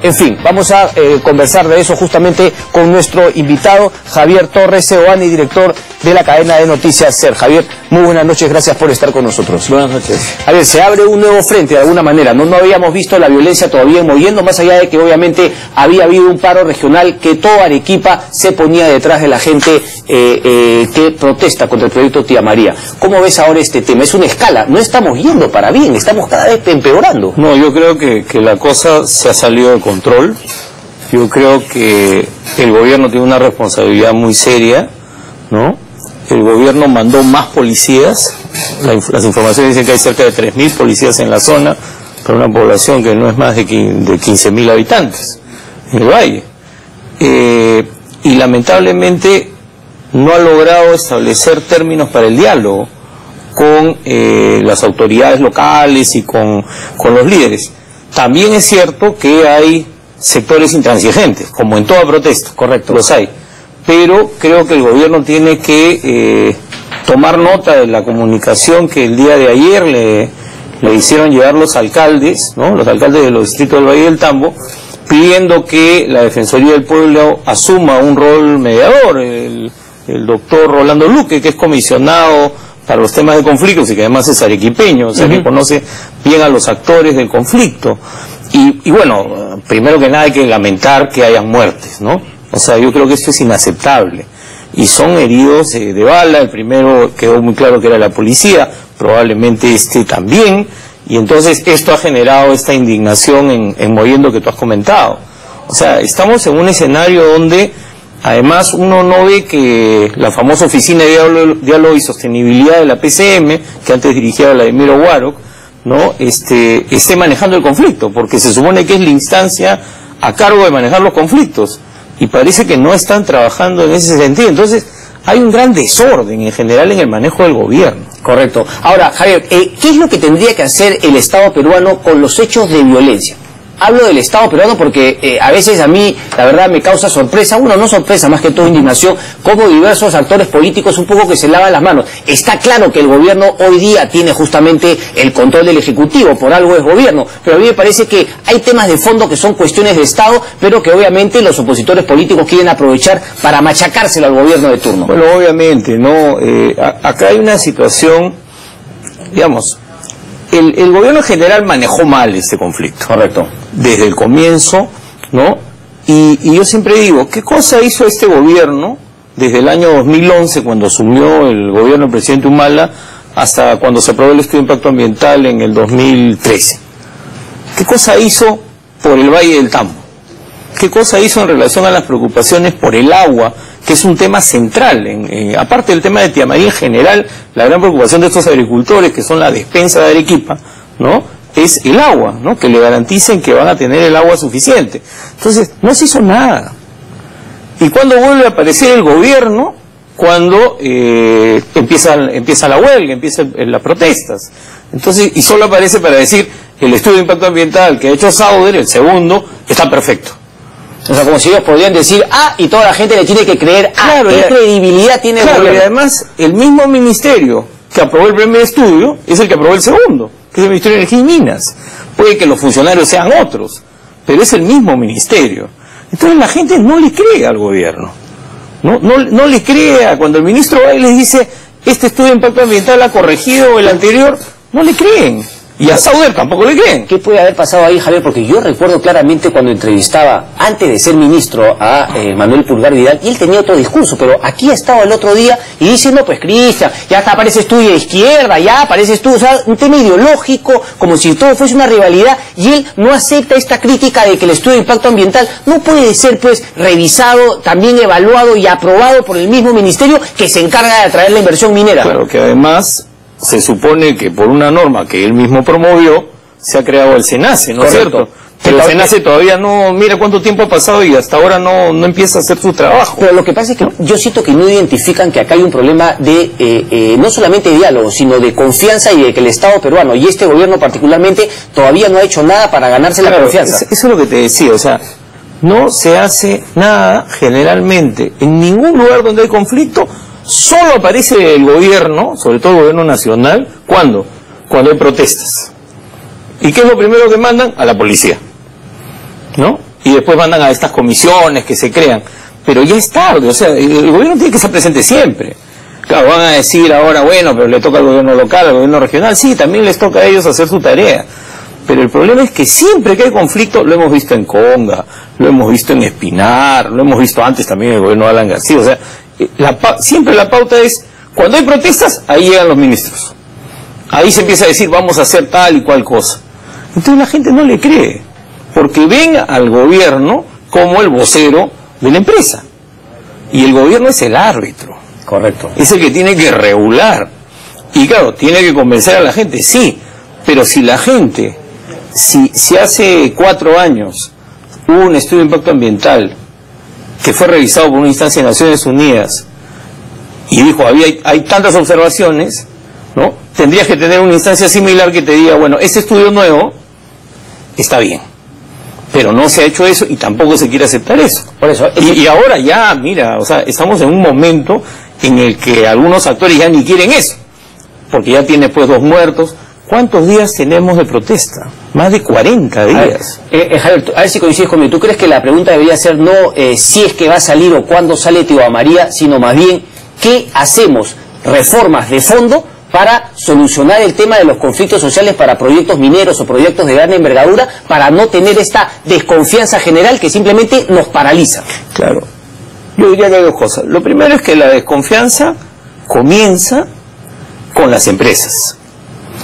En fin, vamos a conversar de eso justamente con nuestro invitado, Javier Torres, CEO y director de la cadena de noticias SER. Javier, muy buenas noches, gracias por estar con nosotros. Buenas noches. Javier, se abre un nuevo frente de alguna manera, no habíamos visto la violencia todavía moviendo, más allá de que obviamente había habido un paro regional que toda Arequipa se ponía detrás de la gente que protesta contra el proyecto Tía María. ¿Cómo ves ahora este tema? Es una escala, no estamos yendo para bien, estamos cada vez empeorando. No, yo creo que la cosa se ha salido de control. Yo creo que el gobierno tiene una responsabilidad muy seria, ¿no? El gobierno mandó más policías, las informaciones dicen que hay cerca de 3.000 policías en la zona, para una población que no es más de 15.000 habitantes en el valle. Y lamentablemente no ha logrado establecer términos para el diálogo con las autoridades locales y con los líderes. También es cierto que hay sectores intransigentes, como en toda protesta, correcto, los hay. Pero creo que el gobierno tiene que tomar nota de la comunicación que el día de ayer le hicieron llegar los alcaldes, ¿no? Los alcaldes de los distritos del Valle del Tambo, pidiendo que la Defensoría del Pueblo asuma un rol mediador. El doctor Rolando Luque, que es comisionado para los temas de conflictos y que además es arequipeño, o sea, que conoce bien a los actores del conflicto. Y bueno, primero que nada hay que lamentar que hayan muertes, ¿no? O sea, yo creo que esto es inaceptable. Y son heridos de bala, el primero quedó muy claro que era la policía, probablemente este también, y entonces esto ha generado esta indignación en Mollendo que tú has comentado. O sea, estamos en un escenario donde además uno no ve que la famosa Oficina de Diálogo y Sostenibilidad de la PCM, que antes dirigía Vladimiro Guaroc, ¿no? esté manejando el conflicto, porque se supone que es la instancia a cargo de manejar los conflictos, y parece que no están trabajando en ese sentido. Entonces hay un gran desorden en general en el manejo del gobierno. Correcto. Ahora, Javier, ¿qué es lo que tendría que hacer el Estado peruano con los hechos de violencia? Hablo del Estado peruano porque a veces a mí, la verdad, me causa sorpresa, no sorpresa, más que todo indignación, como diversos actores políticos un poco que se lavan las manos. Está claro que el gobierno hoy día tiene justamente el control del Ejecutivo, por algo es gobierno, pero a mí me parece que hay temas de fondo que son cuestiones de Estado, pero que obviamente los opositores políticos quieren aprovechar para machacárselo al gobierno de turno. Bueno, obviamente, ¿no? Acá hay una situación, digamos, el gobierno en general manejó mal este conflicto. Correcto. Desde el comienzo, ¿no? Y yo siempre digo, ¿qué cosa hizo este gobierno desde el año 2011, cuando asumió el gobierno del presidente Humala, hasta cuando se aprobó el estudio de impacto ambiental en el 2013? ¿Qué cosa hizo por el Valle del Tambo? ¿Qué cosa hizo en relación a las preocupaciones por el agua, que es un tema central? Aparte del tema de Tía María en general, la gran preocupación de estos agricultores, que son la despensa de Arequipa, ¿no?, es el agua, ¿no?, que le garanticen que van a tener el agua suficiente. Entonces, no se hizo nada. ¿Y cuándo vuelve a aparecer el gobierno? Cuando empieza la huelga, empiezan las protestas. Entonces, y solo aparece para decir, el estudio de impacto ambiental que ha hecho Sauder, el segundo, está perfecto. O sea, como si ellos podrían decir y toda la gente le tiene que creer claro, ¿qué credibilidad tiene el gobierno? Y además, el mismo ministerio que aprobó el primer estudio es el que aprobó el segundo, que es el Ministerio de Energía y Minas. Puede que los funcionarios sean otros, pero es el mismo ministerio. Entonces la gente no le cree al gobierno. No le cree cuando el ministro va y les dice, este estudio de impacto ambiental ha corregido el anterior, no le creen. Y a Sauder tampoco le creen. ¿Qué puede haber pasado ahí, Javier? Porque yo recuerdo claramente cuando entrevistaba, antes de ser ministro, a Manuel Pulgar Vidal, y él tenía otro discurso, pero aquí ha estado el otro día y diciendo, pues Cristian, ya hasta apareces tú de izquierda, ya apareces tú, o sea, un tema ideológico, como si todo fuese una rivalidad, y él no acepta esta crítica de que el estudio de impacto ambiental no puede ser, pues, revisado, también evaluado y aprobado por el mismo ministerio que se encarga de atraer la inversión minera. Claro, que además se supone que por una norma que él mismo promovió, se ha creado el SENACE, ¿no es cierto? Pero el SENACE todavía no, mira cuánto tiempo ha pasado y hasta ahora no empieza a hacer su trabajo. Pero lo que pasa es que yo siento que no identifican que acá hay un problema de, no solamente de diálogo, sino de confianza y de que el Estado peruano y este gobierno particularmente todavía no ha hecho nada para ganarse la confianza. Eso es lo que te decía, o sea, no se hace nada generalmente en ningún lugar donde hay conflicto. Solo aparece el gobierno, sobre todo el gobierno nacional, ¿cuándo? Cuando hay protestas. ¿Y qué es lo primero que mandan? A la policía, ¿no? y después mandan a estas comisiones que se crean. Pero ya es tarde, o sea, el gobierno tiene que estar presente siempre. Claro, van a decir ahora, bueno, pero le toca al gobierno local, al gobierno regional, sí, también les toca a ellos hacer su tarea. Pero el problema es que siempre que hay conflicto, lo hemos visto en Conga, lo hemos visto en Espinar, lo hemos visto antes también en el gobierno de Alan García, o sea, siempre la pauta es, cuando hay protestas, ahí llegan los ministros. Ahí se empieza a decir, vamos a hacer tal y cual cosa. Entonces la gente no le cree, porque ven al gobierno como el vocero de la empresa. Y el gobierno es el árbitro. Correcto. Es el que tiene que regular. Y claro, tiene que convencer a la gente, sí. Pero si la gente, si hace 4 años hubo un estudio de impacto ambiental que fue revisado por una instancia de Naciones Unidas y dijo, hay tantas observaciones, ¿no? Tendrías que tener una instancia similar que te diga, bueno, este estudio nuevo está bien, pero no se ha hecho eso y tampoco se quiere aceptar eso. Por eso, y ahora ya, mira, o sea, estamos en un momento en el que algunos actores ya ni quieren eso, porque ya tiene pues 2 muertos. ¿Cuántos días tenemos de protesta? Más de 40 días. Javier, a ver si coincides conmigo. ¿Tú crees que la pregunta debería ser no si es que va a salir o cuándo sale Tío María, sino más bien qué hacemos, reformas de fondo para solucionar el tema de los conflictos sociales para proyectos mineros o proyectos de gran envergadura, para no tener esta desconfianza general que simplemente nos paraliza? Claro. Yo diría que hay 2 cosas. Lo primero es que la desconfianza comienza con las empresas.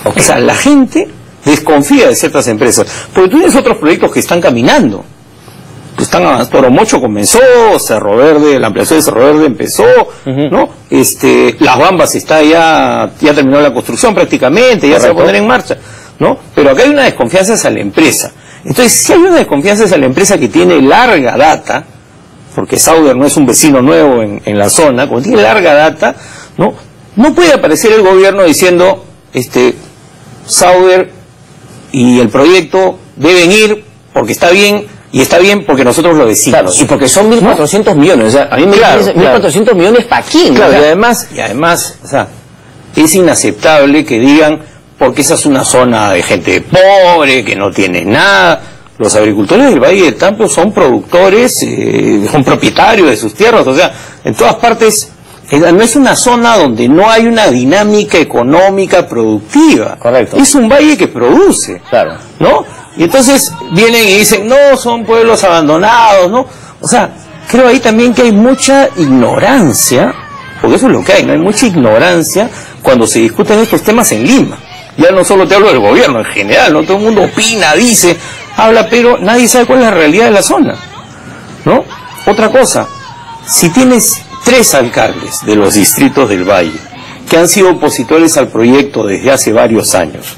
Okay. O sea, la gente desconfía de ciertas empresas, porque tú tienes otros proyectos que están caminando. Toromocho comenzó, Cerro Verde, la ampliación de Cerro Verde empezó, ¿no? Las Bambas ya terminó la construcción prácticamente, ya se va a poner en marcha, ¿no? Pero acá hay una desconfianza hacia la empresa. Entonces, si hay una desconfianza hacia la empresa que tiene larga data, porque Sauder no es un vecino nuevo en la zona, como tiene larga data, no puede aparecer el gobierno diciendo, Sauder y el proyecto deben ir porque está bien, y está bien porque nosotros lo decimos. Claro, y porque son 1.400 millones, o sea, a mí me dicen 1.400 millones ¿para quién? Claro, y además, o sea, es inaceptable que digan, porque esa es una zona de gente pobre, que no tiene nada. Los agricultores del Valle del Tambo son productores, son propietarios de sus tierras, o sea, en todas partes. No es una zona donde no hay una dinámica económica productiva. Correcto. Es un valle que produce. Claro. ¿No? Y entonces vienen y dicen, no, son pueblos abandonados, ¿no? O sea, creo ahí también que hay mucha ignorancia, porque eso es lo que hay, ¿no? Hay mucha ignorancia cuando se discuten estos temas en Lima. Ya no solo te hablo del gobierno, en general, ¿no? Todo el mundo opina, dice, habla, pero nadie sabe cuál es la realidad de la zona, ¿no? Otra cosa, si tienes 3 alcaldes de los distritos del Valle que han sido opositores al proyecto desde hace varios años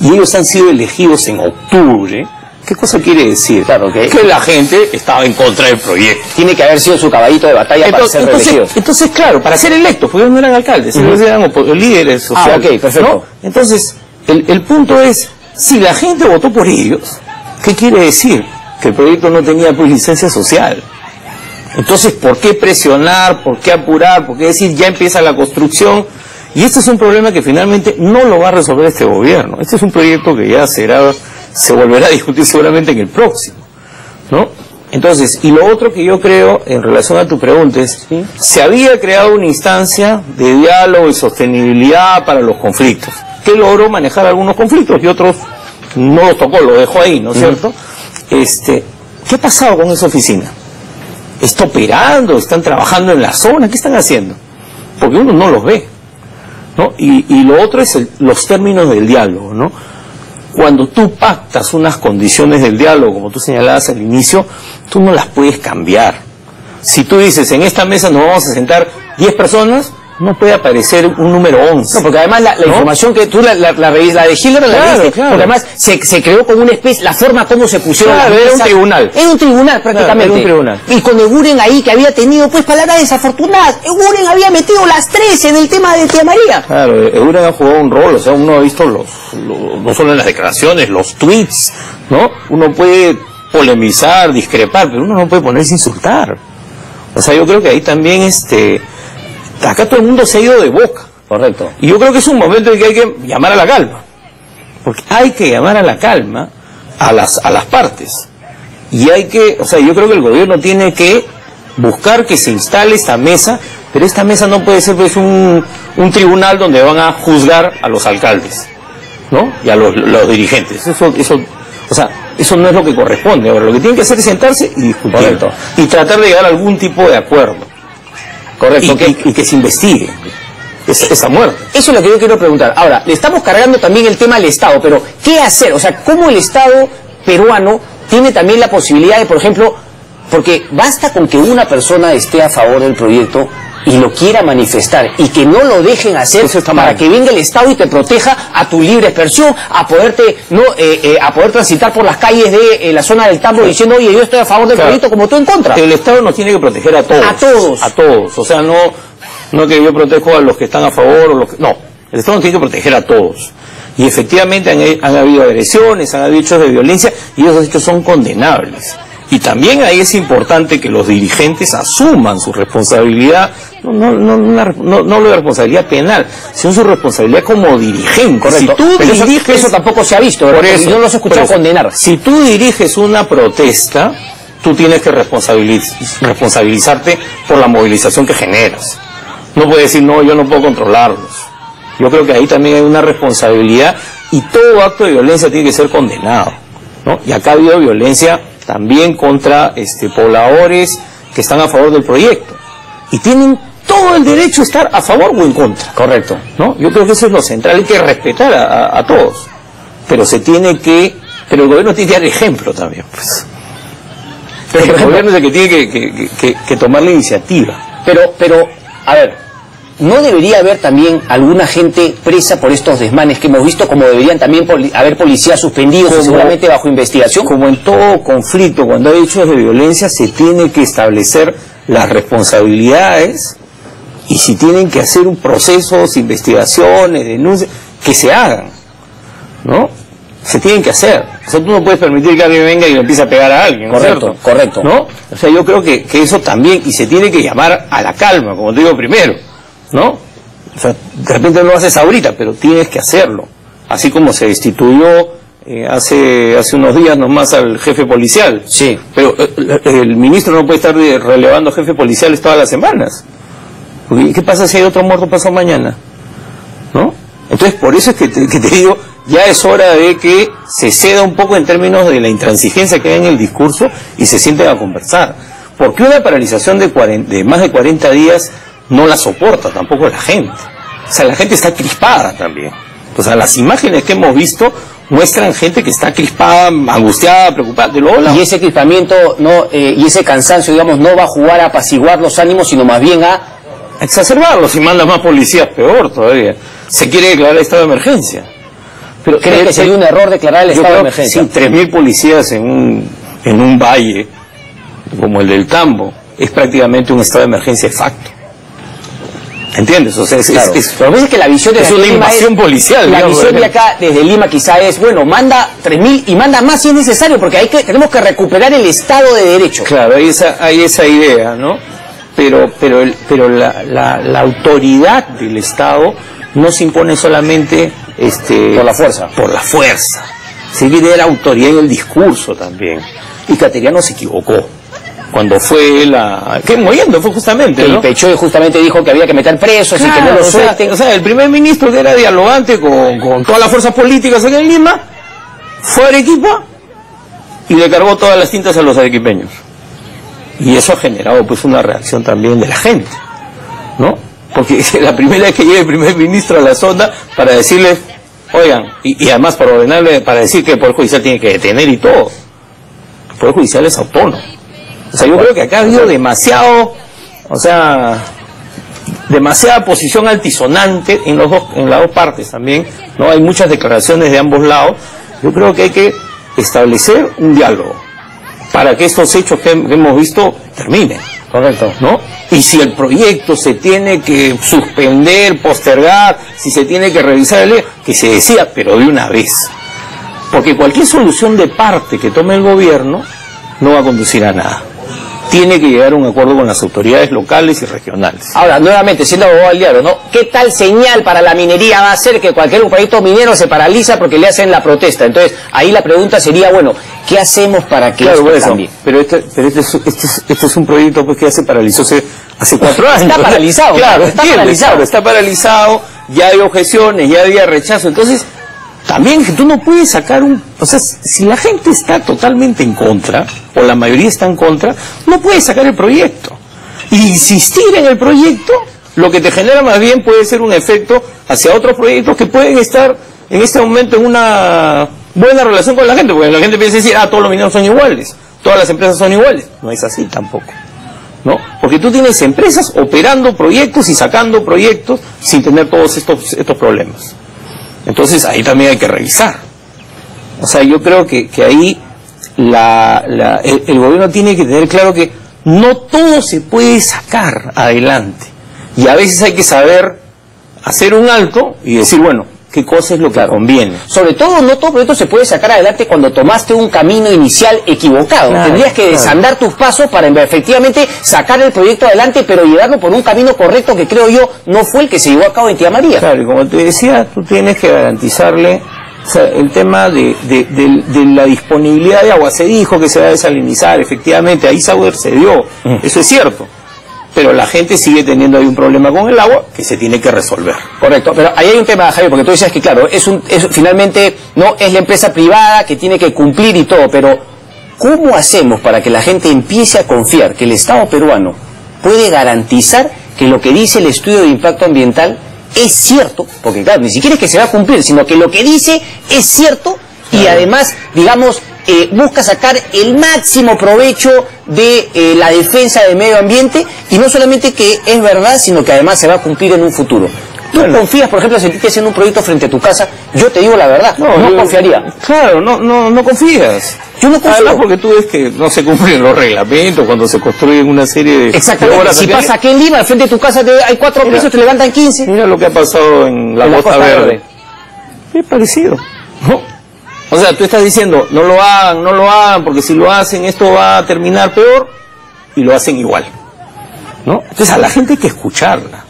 y ellos han sido elegidos en octubre, ¿qué cosa quiere decir? Claro, que la gente estaba en contra del proyecto. Tiene que haber sido su caballito de batalla para ser reelegidos. Entonces, claro, para ser electos, porque no eran alcaldes, ellos eran líderes sociales. Ok, perfecto. ¿No? Entonces, el punto es, si la gente votó por ellos, ¿qué quiere decir? Que el proyecto no tenía pues licencia social. Entonces, ¿por qué presionar? ¿Por qué apurar? ¿Por qué decir ya empieza la construcción? Y este es un problema que finalmente no lo va a resolver este gobierno. Este es un proyecto que ya se volverá a discutir seguramente en el próximo, ¿no? Entonces, y lo otro que yo creo en relación a tu pregunta es, ¿sí? Se había creado una instancia de diálogo y sostenibilidad para los conflictos, que logró manejar algunos conflictos y otros no los tocó, lo dejó ahí, ¿no es cierto? ¿Qué ha pasado con esa oficina? ¿Está operando? ¿Están trabajando en la zona? ¿Qué están haciendo? Porque uno no los ve, ¿no? Y lo otro es los términos del diálogo, ¿no? Cuando tú pactas unas condiciones del diálogo, como tú señalabas al inicio, tú no las puedes cambiar. Si tú dices, en esta mesa nos vamos a sentar 10 personas, no puede aparecer un número 11. No, porque además la información que tú la revisas, la de Hitler la viste, porque además se creó como una especie, la forma como se pusieron las mesas. Era un tribunal. Era un tribunal prácticamente. Era un tribunal. Y con Eguren ahí, que había tenido pues palabras desafortunadas. Eguren había metido las 3 en el tema de Tía María. Claro, Eguren ha jugado un rol, o sea, uno ha visto no solo en las declaraciones, los tweets, ¿no? Uno puede polemizar, discrepar, pero uno no puede ponerse a insultar. O sea, yo creo que ahí también acá todo el mundo se ha ido de boca. Correcto. Y yo creo que es un momento en que hay que llamar a la calma. Porque hay que llamar a la calma a las partes. Y hay que, o sea, yo creo que el gobierno tiene que buscar que se instale esta mesa, pero esta mesa no puede ser pues un tribunal donde van a juzgar a los alcaldes, ¿no? Y a los dirigentes. Eso, o sea, eso no es lo que corresponde. Ahora, lo que tienen que hacer es sentarse y discutir. Correcto. Y tratar de llegar a algún tipo de acuerdo. Correcto. Y que se investigue esa muerte. Eso es lo que yo quiero preguntar. Ahora, le estamos cargando también el tema al Estado, pero ¿qué hacer? O sea, ¿cómo el Estado peruano tiene también la posibilidad de, por ejemplo, porque basta con que una persona esté a favor del proyecto y lo quiera manifestar y que no lo dejen hacer para que venga el Estado y te proteja a tu libre expresión, a poderte a poder transitar por las calles de la zona del Tambo diciendo, oye, yo estoy a favor del proyecto como tú en contra? El Estado nos tiene que proteger a todos. A todos. A todos. O sea, no que yo protejo a los que están a favor o los que... No, el Estado nos tiene que proteger a todos. Y efectivamente han habido agresiones, han habido hechos de violencia y esos hechos son condenables. Y también ahí es importante que los dirigentes asuman su responsabilidad, no la responsabilidad penal, sino su responsabilidad como dirigente. Correcto. Si tú diriges, eso tampoco se ha visto, por eso, no los he escuchado condenar. Si tú diriges una protesta, tú tienes que responsabilizarte por la movilización que generas. No puedes decir, no, yo no puedo controlarlos. Yo creo que ahí también hay una responsabilidad y todo acto de violencia tiene que ser condenado, ¿no? Y acá ha habido violencia también contra pobladores que están a favor del proyecto y tienen todo el derecho a estar a favor o en contra. Correcto. ¿No? Yo creo que eso es lo central, hay que respetar a todos, pero pero el gobierno tiene que dar ejemplo también, pues. Pero el gobierno es el que tiene que tomar la iniciativa. Pero, a ver, ¿no debería haber también alguna gente presa por estos desmanes que hemos visto, como deberían también haber policías suspendidos seguramente bajo investigación? Como en todo conflicto, cuando hay hechos de violencia, se tiene que establecer las responsabilidades y si tienen que hacer un proceso, investigaciones, denuncias, que se hagan, ¿no? Se tienen que hacer. O sea, tú no puedes permitir que alguien venga y le empiece a pegar a alguien, ¿no? Correcto, correcto. ¿No? O sea, yo creo que eso también, y se tiene que llamar a la calma, como te digo primero, ¿no? O sea, de repente no lo haces ahorita, pero tienes que hacerlo. Así como se destituyó hace unos días nomás al jefe policial. Sí. Pero el ministro no puede estar relevando jefe policiales todas las semanas. Porque, ¿qué pasa si hay otro muerto pasado mañana? ¿No? Entonces, por eso es que te digo, ya es hora de que se ceda un poco en términos de la intransigencia que hay en el discurso y se sienten a conversar. Porque una paralización de más de 40 días no la soporta tampoco la gente. O sea, la gente está crispada también. O sea, las imágenes que hemos visto muestran gente que está crispada, angustiada, preocupada. Y ese crispamiento y ese cansancio, digamos, no va a jugar a apaciguar los ánimos, sino más bien a exacerbarlos. Si manda más policías, peor todavía. Se quiere declarar el estado de emergencia. Pero ¿cree que sería un error declarar el estado de emergencia? Sí, 3.000 policías en un valle como el del Tambo es prácticamente un estado de emergencia de facto. ¿Entiendes? O sea, claro. Pero ves que la visión de una invasión policial. La visión de acá, desde Lima, quizá es, bueno, manda 3.000 y manda más si es necesario, porque tenemos que recuperar el Estado de Derecho. Claro, hay esa idea, ¿no? Pero la autoridad del Estado no se impone solamente por la fuerza. Por la fuerza. Se quiere la autoridad en el discurso también. Y Cateriano se equivocó. Cuando fue que muriendo fue justamente, que ¿no? El Pecho justamente dijo que había que meter presos, claro, y que no lo suelten. O sea, el primer ministro, que era dialogante con todas las fuerzas políticas aquí en Lima, fue a Arequipa y le cargó todas las tintas a los arequipeños. Y eso ha generado pues una reacción también de la gente, ¿no? Porque la primera vez que llega el primer ministro a la zona para decirles, oigan, y además para ordenarle, para decir que el Poder Judicial tiene que detener y todo. El Poder Judicial es autónomo. O sea, yo creo que acá ha habido demasiada posición altisonante en las dos partes también, ¿no? Hay muchas declaraciones de ambos lados. Yo creo que hay que establecer un diálogo para que estos hechos que hemos visto terminen. Correcto. ¿No? Y si el proyecto se tiene que suspender, postergar, si se tiene que revisar que se decida, pero de una vez. Porque cualquier solución de parte que tome el gobierno no va a conducir a nada. Tiene que llegar a un acuerdo con las autoridades locales y regionales. Ahora, nuevamente, siendo abogado del diablo, ¿no? ¿Qué tal señal para la minería va a ser que cualquier proyecto minero se paraliza porque le hacen la protesta? Entonces, ahí la pregunta sería, bueno, ¿Qué hacemos para que claro, esto cambie? Pero este es un proyecto pues, que ya se paralizó hace 4 años. Está paralizado. Claro, está paralizado, ya hay objeciones, ya había rechazo. Entonces, también tú no puedes sacar o sea, si la gente está totalmente en contra, o la mayoría está en contra, no puedes sacar el proyecto. Y insistir en el proyecto, lo que te genera más bien puede ser un efecto hacia otros proyectos que pueden estar en este momento en una buena relación con la gente, porque la gente piensa decir, todos los mineros son iguales, todas las empresas son iguales. No es así tampoco, ¿no? Porque tú tienes empresas operando proyectos y sacando proyectos sin tener todos estos problemas. Entonces ahí también hay que revisar. O sea, yo creo que ahí el gobierno tiene que tener claro que no todo se puede sacar adelante. Y a veces hay que saber hacer un alto y decir, bueno, qué cosa es lo que conviene. Sobre todo, no todo proyecto se puede sacar adelante cuando tomaste un camino inicial equivocado. Claro, tendrías que desandar tus pasos para efectivamente sacar el proyecto adelante, pero llevarlo por un camino correcto que creo yo no fue el que se llevó a cabo en Tía María. Claro, y como te decía, tú tienes que garantizarle, o sea, el tema de la disponibilidad de agua. Se dijo que se va a desalinizar, efectivamente, ahí se dio, eso es cierto. Pero la gente sigue teniendo ahí un problema con el agua que se tiene que resolver. Correcto, pero ahí hay un tema, Javier, porque tú decías que claro, finalmente no es la empresa privada que tiene que cumplir y todo, pero ¿cómo hacemos para que la gente empiece a confiar que el Estado peruano puede garantizar que lo que dice el estudio de impacto ambiental es cierto? Porque claro, ni siquiera es que se va a cumplir, sino que lo que dice es cierto y además, digamos, busca sacar el máximo provecho de la defensa del medio ambiente, y no solamente que es verdad, sino que además se va a cumplir en un futuro. ¿Tú confías, por ejemplo, si te haciendo un proyecto frente a tu casa? Yo te digo la verdad, no confiaría. Claro, no confías. Yo no confío. Además, porque tú ves que no se cumplen los reglamentos cuando se construyen una serie de... Exactamente, si pasa aquí en Lima, al frente de tu casa hay 4 pisos, te levantan 15. Mira lo que ha pasado en la Costa Verde. Es parecido, ¿no? O sea, tú estás diciendo, no lo hagan, porque si lo hacen esto va a terminar peor, y lo hacen igual, ¿no? Entonces a la gente hay que escucharla.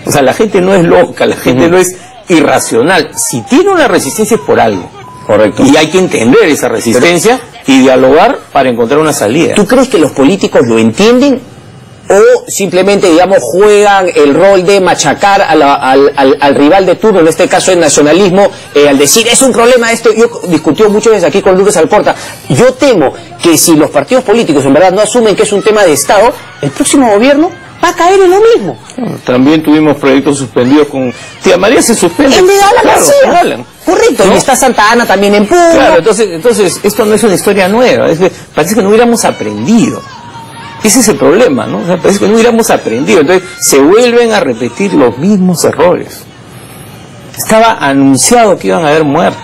O sea, la gente no es loca, la gente no es irracional. Si tiene una resistencia es por algo. Correcto. Y hay que entender esa resistencia y dialogar para encontrar una salida. ¿Tú crees que los políticos lo entienden? ¿O simplemente, digamos, juegan el rol de machacar al rival de turno, en este caso el nacionalismo, al decir, es un problema esto? Yo discutió muchas veces aquí con Lourdes Alporta. Yo temo que si los partidos políticos en verdad no asumen que es un tema de Estado, el próximo gobierno va a caer en lo mismo. También tuvimos proyectos suspendidos con... Tía María se suspende. En claro, correcto, ¿no? Y está Santa Ana también en Puno. Claro, entonces esto no es una historia nueva. Parece que no hubiéramos aprendido. Ese es el problema, ¿no? O sea, parece que no hubiéramos aprendido. Entonces se vuelven a repetir los mismos errores. Estaba anunciado que iban a haber muertos.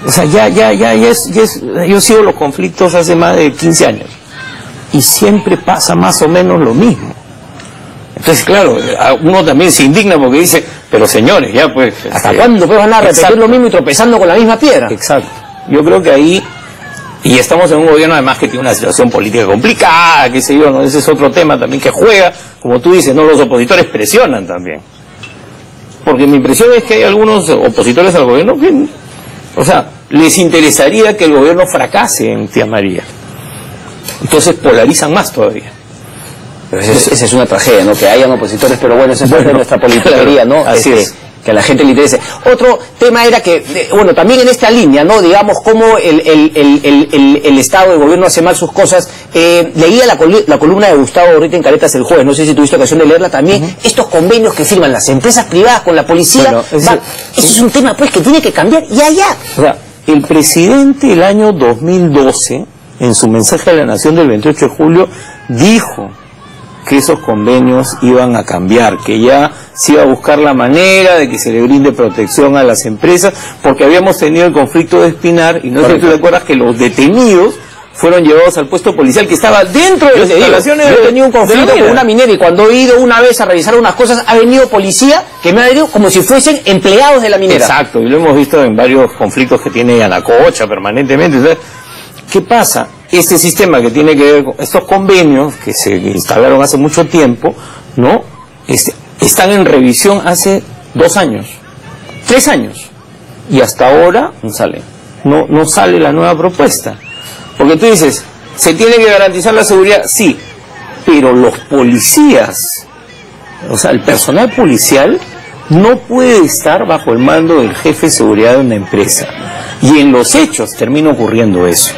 O sea, yo sigo los conflictos hace más de 15 años. Y siempre pasa más o menos lo mismo. Entonces, claro, uno también se indigna porque dice, pero señores, ya pues... ¿Hasta cuándo pues van a repetir lo mismo y tropezando con la misma piedra? Exacto. Yo creo que ahí... Y estamos en un gobierno además que tiene una situación política complicada, qué sé yo, ¿no? Ese es otro tema también que juega, como tú dices, ¿no? Los opositores presionan también. Porque mi impresión es que hay algunos opositores al gobierno que, o sea, les interesaría que el gobierno fracase en Tía María. Entonces polarizan más todavía. Pero esa es una tragedia, ¿no? Que hayan opositores, pero bueno, esa es parte de nuestra politiquería, ¿no? Así es. Que a la gente le interese. Otro tema era que, bueno, también en esta línea, ¿no? Digamos, cómo el Estado, el gobierno hace mal sus cosas. Leía la columna de Gustavo Gorriti en Caretas el jueves, no sé si tuviste ocasión de leerla también. Estos convenios que firman las empresas privadas con la policía, bueno, eso es un tema, pues, que tiene que cambiar ya. O sea, el presidente el año 2012, en su mensaje a la Nación del 28 de julio, dijo que esos convenios iban a cambiar, que ya se iba a buscar la manera de que se le brinde protección a las empresas, porque habíamos tenido el conflicto de Espinar, y no sé si tú te acuerdas que los detenidos fueron llevados al puesto policial que estaba dentro de las instalaciones. Yo tenía un conflicto con una minera y cuando he ido una vez a revisar unas cosas, ha venido policía que me ha venido como si fuesen empleados de la minera. Exacto, y lo hemos visto en varios conflictos que tiene Yanacocha permanentemente. Entonces, ¿qué pasa? Este sistema que tiene que ver con estos convenios que se instalaron hace mucho tiempo, ¿no? Están en revisión hace 2 años, 3 años, y hasta ahora no sale. no sale la nueva propuesta. Porque tú dices, ¿se tiene que garantizar la seguridad? Sí, pero los policías, o sea, el personal policial no puede estar bajo el mando del jefe de seguridad de una empresa. Y en los hechos termina ocurriendo eso.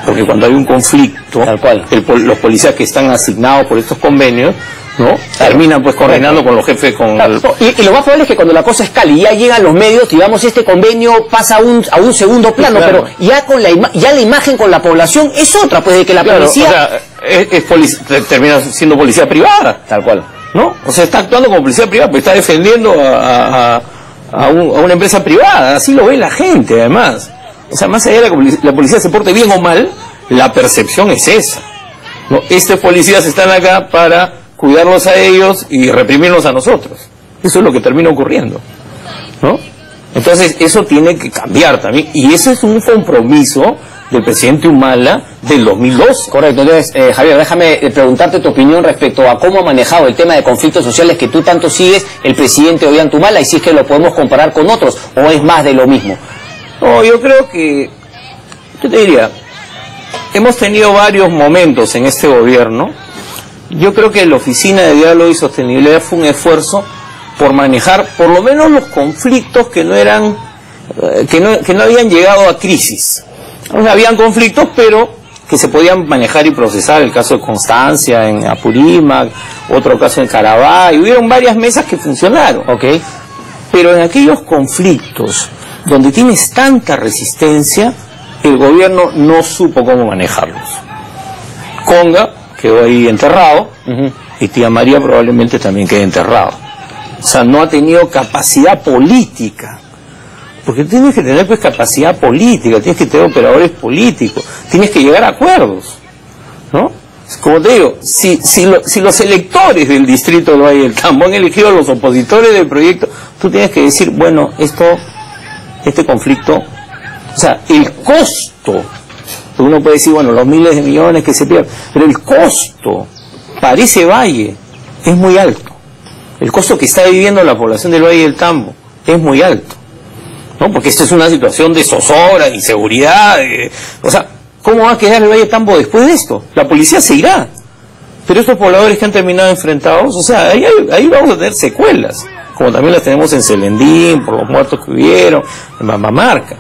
Porque cuando hay un conflicto, tal cual, los policías que están asignados por estos convenios, ¿no? Terminan pues coordinando con los jefes, con claro, y lo más probable es que cuando la cosa escale y ya llegan los medios, digamos, este convenio pasa a un segundo plano, claro, pero ya con la imagen con la población es otra, pues de que la policía... O sea, termina siendo policía privada. Tal cual. ¿No? O sea, está actuando como policía privada, porque está defendiendo a una empresa privada, así lo ve la gente además. O sea, más allá de que la policía se porte bien o mal, la percepción es esa, ¿no? Estos policías están acá para cuidarlos a ellos y reprimirlos a nosotros. Eso es lo que termina ocurriendo, ¿no? Entonces, eso tiene que cambiar también, y ese es un compromiso del presidente Humala del 2012. Correcto. Entonces, Javier, déjame preguntarte tu opinión respecto a cómo ha manejado el tema de conflictos sociales que tú tanto sigues el presidente Ollanta Humala, y si es que lo podemos comparar con otros, o es más de lo mismo. No, yo creo que, yo te diría, hemos tenido varios momentos en este gobierno. Yo creo que la Oficina de Diálogo y Sostenibilidad fue un esfuerzo por manejar por lo menos los conflictos que no eran, que no habían llegado a crisis. O sea, habían conflictos, pero que se podían manejar y procesar. El caso de Constancia en Apurímac, otro caso en Carabay, hubieron varias mesas que funcionaron. Okay. Pero en aquellos conflictos donde tienes tanta resistencia, el gobierno no supo cómo manejarlos. Conga quedó ahí enterrado, y Tía María probablemente también quede enterrado. O sea, no ha tenido capacidad política. Porque tienes que tener pues capacidad política, tienes que tener operadores políticos, tienes que llegar a acuerdos, ¿no? Como te digo, si los electores del distrito del Valle del Tambo han elegido a los opositores del proyecto, tú tienes que decir, bueno, este conflicto, o sea, el costo, uno puede decir, bueno, los miles de millones que se pierden, pero el costo para ese valle es muy alto. El costo que está viviendo la población del Valle del Tambo es muy alto, ¿no? Porque esto es una situación de zozobra, de inseguridad, o sea, ¿cómo va a quedar el Valle del Tambo después de esto? La policía se irá, pero estos pobladores que han terminado enfrentados, o sea, ahí vamos a tener secuelas, como también las tenemos en Celendín, por los muertos que hubieron, en Mamamarca.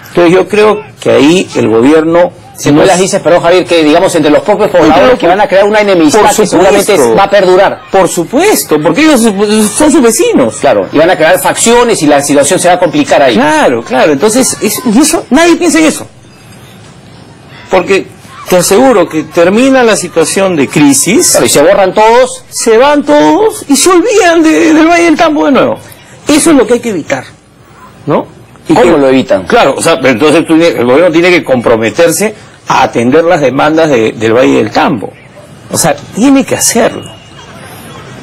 Entonces yo creo que ahí el gobierno... Si no las dices, perdón Javier, que digamos entre los propios pobladores que van a crear una enemistad que seguramente va a perdurar. Por supuesto, porque ellos son sus vecinos. Claro, y van a crear facciones y la situación se va a complicar ahí. Claro, entonces, y eso, nadie piensa en eso. Porque te aseguro que termina la situación de crisis, claro, y se borran todos, se van todos y se olvidan del Valle del Tambo de nuevo. Eso es lo que hay que evitar, ¿no? ¿Y cómo lo evitan? Claro, o sea, entonces el gobierno tiene que comprometerse a atender las demandas del Valle del Tambo. O sea, tiene que hacerlo.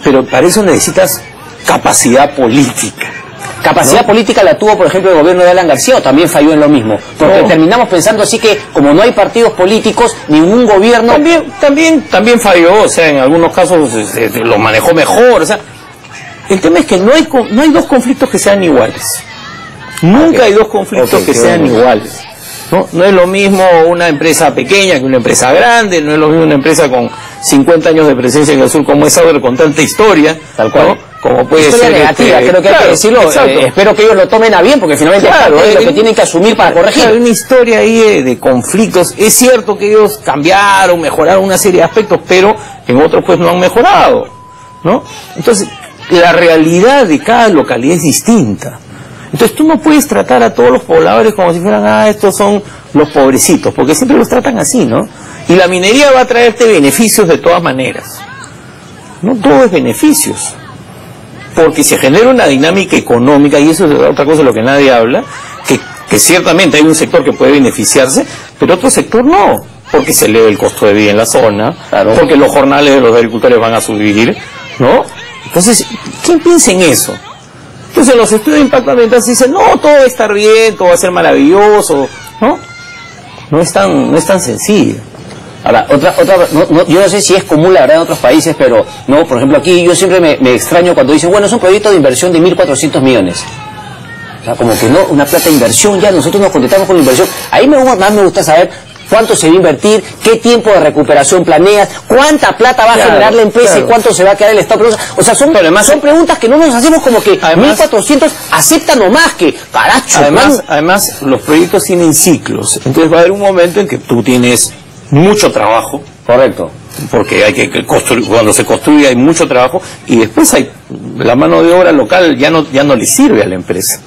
Pero para eso necesitas capacidad política. ¿Capacidad política la tuvo, por ejemplo, el gobierno de Alan García, o también falló en lo mismo? Porque terminamos pensando así que, como no hay partidos políticos, ningún gobierno... También falló, o sea, en algunos casos lo manejó mejor, o sea... El tema es que no hay dos conflictos que sean iguales. Nunca hay dos conflictos que sean iguales. No es lo mismo una empresa pequeña que una empresa grande, no es lo mismo una empresa con 50 años de presencia en el sur como es Sauer, con tanta historia, tal cual, ¿no? Como puede ser negativa, creo que hay que decirlo, espero que ellos lo tomen a bien, porque finalmente es lo que tienen que asumir para corregir. Hay una historia ahí de conflictos. Es cierto que ellos cambiaron, mejoraron una serie de aspectos, pero en otros pues no han mejorado, ¿no? Entonces, la realidad de cada localidad es distinta. Entonces tú no puedes tratar a todos los pobladores como si fueran, estos son los pobrecitos, porque siempre los tratan así, ¿no? Y la minería va a traerte beneficios de todas maneras. No todo es beneficios. Porque se genera una dinámica económica, y eso es otra cosa de lo que nadie habla, que ciertamente hay un sector que puede beneficiarse, pero otro sector no, porque se eleva el costo de vida en la zona, claro, porque los jornales de los agricultores van a subir, ¿no? Entonces, ¿quién piensa en eso? Entonces los estudios de impacto ambiental se dicen, no, todo va a estar bien, todo va a ser maravilloso, ¿no? No es tan sencillo. Ahora, yo no sé si es común la verdad en otros países, pero no, por ejemplo aquí yo siempre me extraño cuando dicen, bueno, es un proyecto de inversión de 1.400 millones. sea, como que no, una plata de inversión, ya nosotros nos contentamos con la inversión. Ahí más me gusta saber cuánto se va a invertir, qué tiempo de recuperación planeas, cuánta plata va a generar la empresa y cuánto se va a quedar el Estado. O sea, son preguntas que no nos hacemos como que además, 1.400 aceptan nomás que, caracho. Además, los proyectos tienen ciclos. Entonces va a haber un momento en que tú tienes mucho trabajo. Correcto. Porque hay que construir, cuando se construye hay mucho trabajo, y después hay la mano de obra local ya no le sirve a la empresa,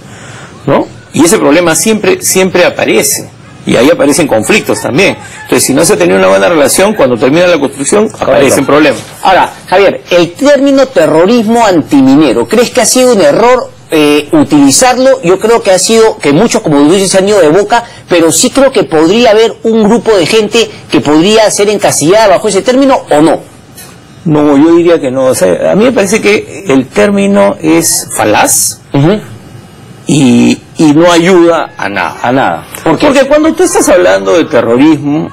¿no? Y ese problema siempre aparece. Y ahí aparecen conflictos también. Entonces, si no se ha tenido una buena relación, cuando termina la construcción, aparecen problemas. Ahora, Javier, el término terrorismo antiminero, ¿crees que ha sido un error utilizarlo? Yo creo que ha sido, que muchos, como dices, se han ido de boca, pero sí creo que podría haber un grupo de gente que podría ser encasillada bajo ese término, ¿o no? No, yo diría que no. O sea, a mí me parece que el término es falaz. Y no ayuda a nada. A nada. Porque cuando tú estás hablando de terrorismo,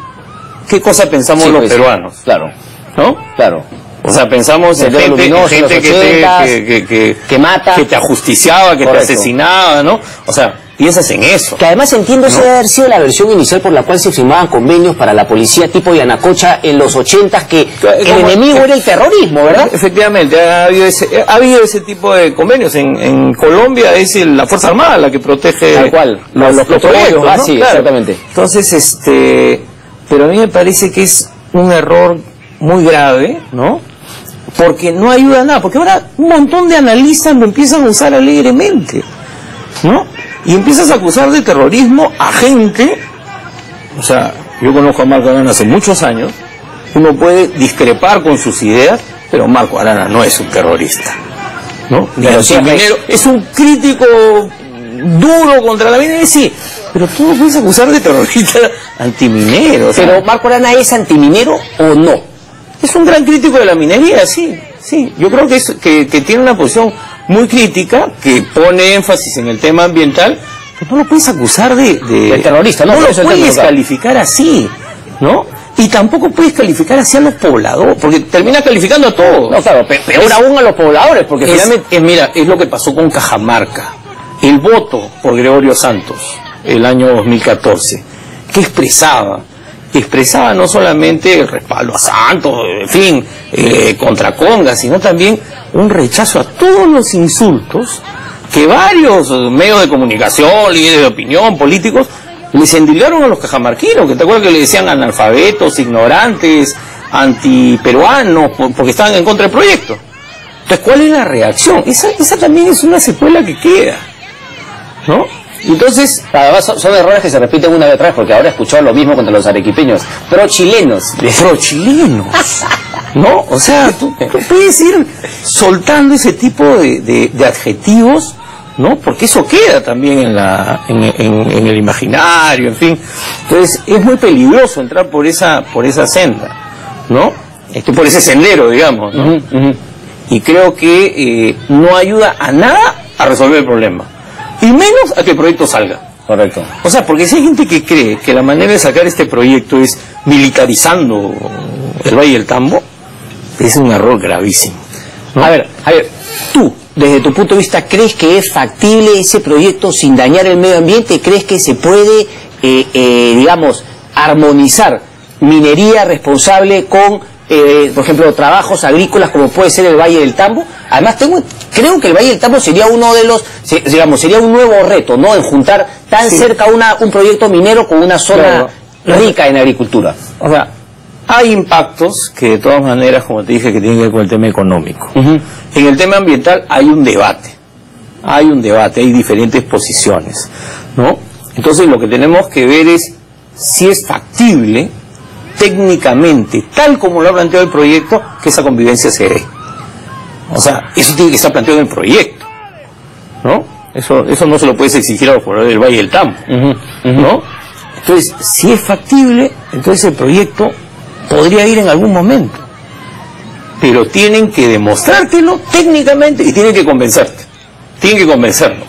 ¿qué cosa pensamos los peruanos? Claro. ¿No? Claro. O sea, pensamos en gente que mata, que te ajusticiaba, que te asesinaba, ¿no? O sea, piensas en eso. Que además entiendo esa debe haber sido la versión inicial por la cual se firmaban convenios para la policía tipo Yanacocha en los 80s, que el enemigo era el terrorismo, ¿verdad? Efectivamente, ha habido ese tipo de convenios. En Colombia es la Fuerza Armada la que protege tal cual, los proyectos, ¿no? Sí, claro. Exactamente. Entonces, pero a mí me parece que es un error muy grave, ¿no? Porque no ayuda a nada, porque ahora un montón de analistas lo empiezan a usar alegremente, ¿no? Y empiezas a acusar de terrorismo a gente. O sea, yo conozco a Marco Arana hace muchos años, uno puede discrepar con sus ideas, pero Marco Arana no es un terrorista, ¿no? Pero sí, es un crítico duro contra la minería, sí, pero tú no puedes acusar de terrorista antiminero. Pero Marco Arana ¿es antiminero o no? Es un gran crítico de la minería, sí. Yo creo que tiene una posición muy crítica, que pone énfasis en el tema ambiental, pero no lo puedes acusar de terrorista, ¿no? No lo puedes calificar así, ¿no? Y tampoco puedes calificar así a los pobladores, porque termina calificando a todos. No, claro, peor aún a los pobladores, porque finalmente... Mira, es lo que pasó con Cajamarca. El voto por Gregorio Santos, el año 2014, que expresaba no solamente el respaldo a Santos, en fin, contra Conga, sino también un rechazo a todos los insultos que varios medios de comunicación, líderes de opinión, políticos, les endilgaron a los cajamarquinos, que te acuerdas que le decían analfabetos, ignorantes, antiperuanos, porque estaban en contra del proyecto. Entonces, ¿cuál es la reacción? Esa también es una secuela que queda, ¿no? Entonces, además son errores que se repiten una vez atrás, porque ahora he escuchado lo mismo contra los arequipeños, pro-chilenos, ¿no? O sea, tú puedes ir soltando ese tipo de adjetivos, ¿no? Porque eso queda también en el imaginario, en fin. Entonces, es muy peligroso entrar por esa senda, ¿no? Por ese sendero, digamos, ¿no? Y creo que no ayuda a nada a resolver el problema. Y menos a que el proyecto salga. Correcto. O sea, porque si hay gente que cree que la manera de sacar este proyecto es militarizando el Valle del Tambo, es un error gravísimo, ¿no? A ver, tú, desde tu punto de vista, ¿crees que es factible ese proyecto sin dañar el medio ambiente? ¿Crees que se puede, digamos, armonizar minería responsable con, por ejemplo, trabajos agrícolas como puede ser el Valle del Tambo? Además, creo que el Valle del Tambo sería uno de los, digamos, sería un nuevo reto, ¿no? En juntar tan cerca un proyecto minero con una zona rica en agricultura. O sea, hay impactos que de todas maneras, como te dije, que tienen que ver con el tema económico. En el tema ambiental hay un debate, hay diferentes posiciones, ¿no? Entonces lo que tenemos que ver es si es factible técnicamente, tal como lo ha planteado el proyecto, que esa convivencia se dé. O sea, eso tiene que estar planteado en el proyecto, ¿no? Eso no se lo puedes exigir a los pobladores del Valle del Tambo, ¿no? Entonces, si es factible, entonces el proyecto podría ir en algún momento. Pero tienen que demostrártelo técnicamente y tienen que convencerte. Tienen que convencernos,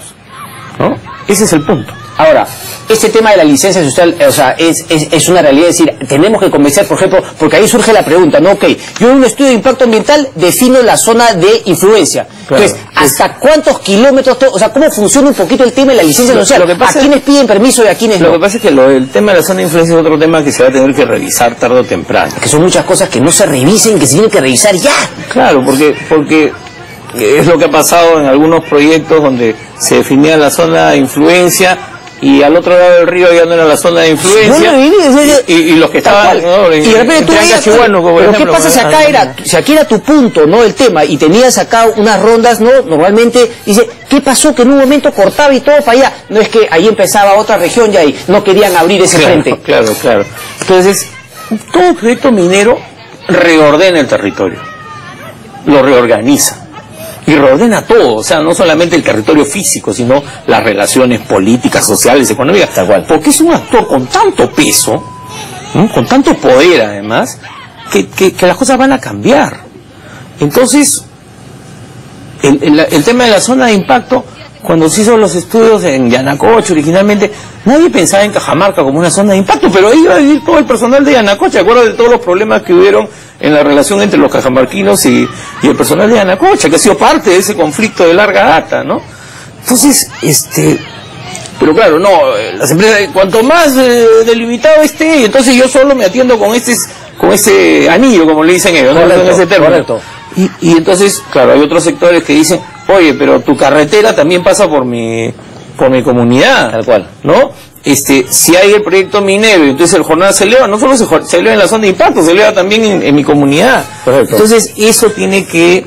¿no? Ese es el punto. Ahora, este tema de la licencia social, o sea, es una realidad, es decir, tenemos que convencer, por ejemplo, porque ahí surge la pregunta, ¿no? Ok, yo en un estudio de impacto ambiental defino la zona de influencia. Claro, entonces, ¿hasta cuántos kilómetros, o sea, cómo funciona un poquito el tema de la licencia social? ¿A quiénes piden permiso y a quiénes no? Lo que pasa es que el tema de la zona de influencia es otro tema que se va a tener que revisar tarde o temprano. Que son muchas cosas que no se revisen, que se tienen que revisar ya. Claro, porque es lo que ha pasado en algunos proyectos donde se definía la zona de influencia y al otro lado del río ya no era la zona de influencia, y los que estaban, ¿no? Y de repente tú veías, pero ¿qué pasa si aquí era tu punto, ¿no? El tema, y tenías acá unas rondas, ¿no? Normalmente, dice, ¿qué pasó? Que en un momento cortaba y todo para allá. No es que ahí empezaba otra región y ahí no querían abrir ese frente. Claro. Entonces, todo proyecto minero reordena el territorio, lo reorganiza. Y reordena todo, o sea, no solamente el territorio físico, sino las relaciones políticas, sociales, económicas, tal cual. Porque es un actor con tanto peso, ¿no? Con tanto poder además, que las cosas van a cambiar. Entonces, el tema de la zona de impacto, cuando se hizo los estudios en Yanacocha originalmente, nadie pensaba en Cajamarca como una zona de impacto, pero ahí iba a vivir todo el personal de Yanacocha. ¿Te acuerdas de todos los problemas que hubieron en la relación entre los cajamarquinos y el personal de Yanacocha, que ha sido parte de ese conflicto de larga data, ¿no? Entonces, pero claro, no, las empresas, cuanto más delimitado esté, entonces yo solo me atiendo con ese anillo, como le dicen ellos, ¿no? Con ese término. Correcto. Y entonces, claro, hay otros sectores que dicen, oye, pero tu carretera también pasa por mi comunidad. Tal cual. ¿No? Si hay el proyecto minero y entonces el jornal se eleva, no solo se eleva en la zona de impacto, se eleva también en mi comunidad. Correcto. Entonces, eso tiene que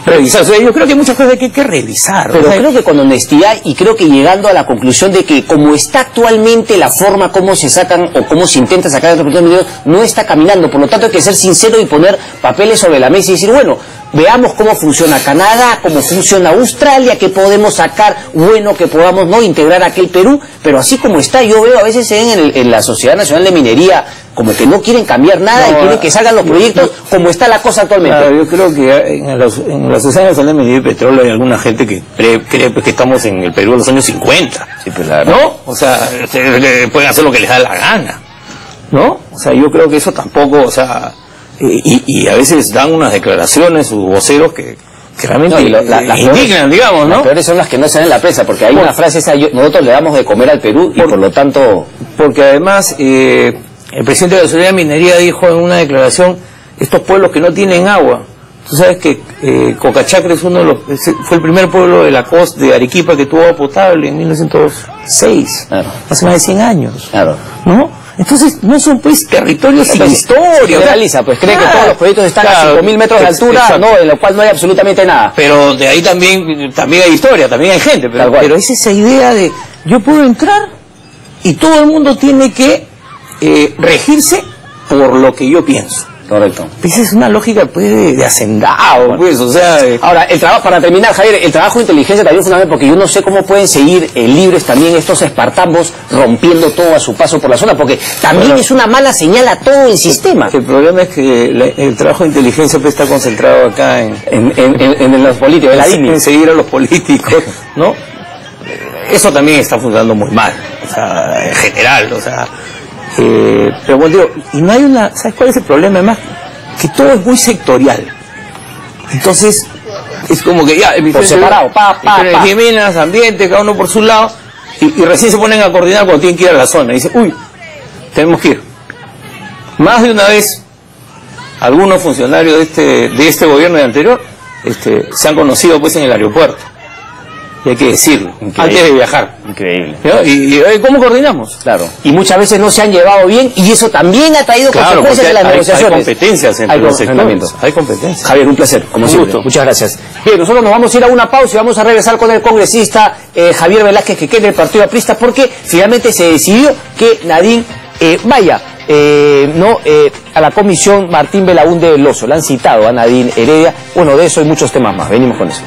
revisar. O sea, yo creo que hay muchas cosas que hay que revisar. Pero creo que con honestidad, y creo que llegando a la conclusión de que como está actualmente la forma como se sacan o cómo se intenta sacar estos proyectos mineros, no está caminando. Por lo tanto, hay que ser sincero y poner papeles sobre la mesa y decir, bueno, veamos cómo funciona Canadá, cómo funciona Australia, qué podemos sacar bueno que podamos no integrar aquel Perú, pero así como está, yo veo a veces en la Sociedad Nacional de Minería como que no quieren cambiar nada y quieren que salgan los proyectos como está la cosa actualmente. Claro, yo creo que en la Sociedad Nacional de Minería y Petróleo hay alguna gente que cree pues, que estamos en el Perú de los años 50. Sí, pues, claro. ¿No? O sea, pueden hacer lo que les da la gana, ¿no? O sea, yo creo que eso tampoco, o sea, y a veces dan unas declaraciones sus voceros que realmente las indignan, digamos, ¿no? Las peores son las que no salen en la prensa, porque hay una frase esa, nosotros le damos de comer al Perú y por lo tanto... Porque además, el presidente de la Sociedad de Minería dijo en una declaración, estos pueblos que no tienen agua, tú sabes que Cocachacre fue el primer pueblo de la costa de Arequipa que tuvo agua potable en 1906, claro. Hace más de 100 años, claro. ¿no? Entonces, no son pues territorios sin historia. Realiza, pues cree que todos los proyectos están a 5.000 metros de altura, exacto. No, en lo cual no hay absolutamente nada. Pero de ahí también hay historia, también hay gente, pero es esa idea de, yo puedo entrar y todo el mundo tiene que regirse por lo que yo pienso. Correcto. Esa es una lógica pues de hacendado, pues, o sea... Ahora, para terminar, Javier, el trabajo de inteligencia también es fundamental porque yo no sé cómo pueden seguir libres también estos espartambos rompiendo todo a su paso por la zona, porque también es una mala señal a todo el sistema. El problema es que el trabajo de inteligencia pues, está concentrado acá en los políticos, en seguir a los políticos, ¿no? Eso también está funcionando muy mal, o sea, en general, o sea... pero bueno, digo, y no hay ¿sabes cuál es el problema? Además, que todo es muy sectorial. Entonces, es como que ya, por separado, Jiménez, ambiente, cada uno por su lado, y recién se ponen a coordinar cuando tienen que ir a la zona. Y dicen, uy, tenemos que ir. Más de una vez, algunos funcionarios de este gobierno y anterior, se han conocido pues en el aeropuerto. Y hay que decirlo, antes de viajar. Increíble. ¿Y cómo coordinamos? Claro. Y muchas veces no se han llevado bien y eso también ha traído consecuencias en las negociaciones. Hay competencias entre los sectores. Hay competencias. Javier, un placer, como siempre. Muchas gracias. Bien, nosotros nos vamos a ir a una pausa y vamos a regresar con el congresista Javier Velázquez, que queda en el Partido Aprista, porque finalmente se decidió que Nadine vaya a la comisión Martín Belaúnde del Oso. La han citado a Nadine Heredia. Bueno, de eso y muchos temas más. Venimos con eso.